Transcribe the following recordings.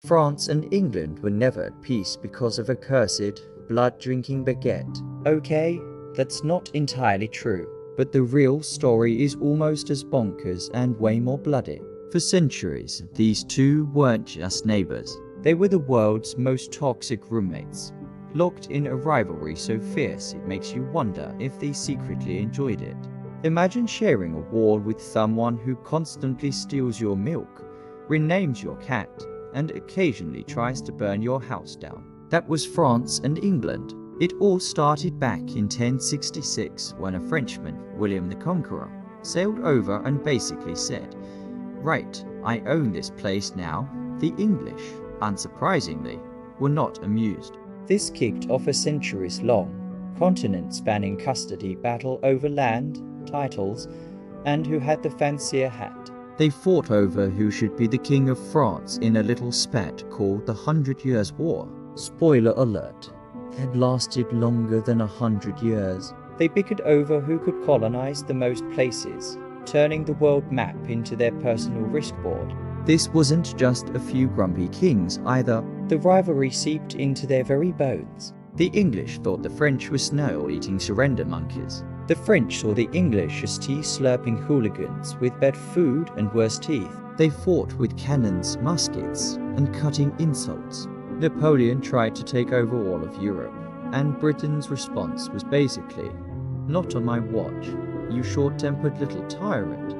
France and England were never at peace because of a cursed, blood-drinking baguette. Okay, that's not entirely true, but the real story is almost as bonkers and way more bloody. For centuries, these two weren't just neighbors. They were the world's most toxic roommates, locked in a rivalry so fierce it makes you wonder if they secretly enjoyed it. Imagine sharing a wall with someone who constantly steals your milk, renames your cat, and occasionally tries to burn your house down. That was France and England. It all started back in 1066 when a Frenchman, William the Conqueror, sailed over and basically said, "Right, I own this place now." The English, unsurprisingly, were not amused. This kicked off a centuries-long, continent-spanning custody battle over land, titles, and who had the fancier hat. They fought over who should be the King of France in a little spat called the 100 Years' War. Spoiler alert, it lasted longer than 100 years. They bickered over who could colonize the most places, turning the world map into their personal risk board. This wasn't just a few grumpy kings either. The rivalry seeped into their very bones. The English thought the French were snail-eating surrender monkeys. The French saw the English as tea-slurping hooligans with bad food and worse teeth. They fought with cannons, muskets, and cutting insults. Napoleon tried to take over all of Europe, and Britain's response was basically, "Not on my watch, you short-tempered little tyrant."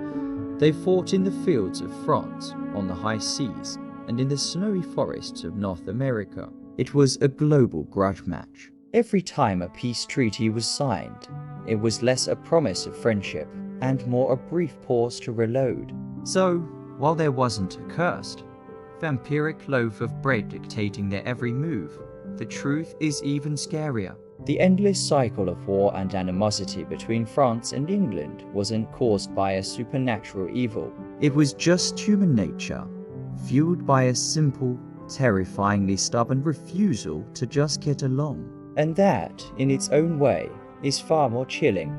They fought in the fields of France, on the high seas, and in the snowy forests of North America. It was a global grudge match. Every time a peace treaty was signed, it was less a promise of friendship and more a brief pause to reload. So, while there wasn't a cursed, vampiric loaf of bread dictating their every move, the truth is even scarier. The endless cycle of war and animosity between France and England wasn't caused by a supernatural evil. It was just human nature, fueled by a simple, terrifyingly stubborn refusal to just get along. And that, in its own way, is far more chilling.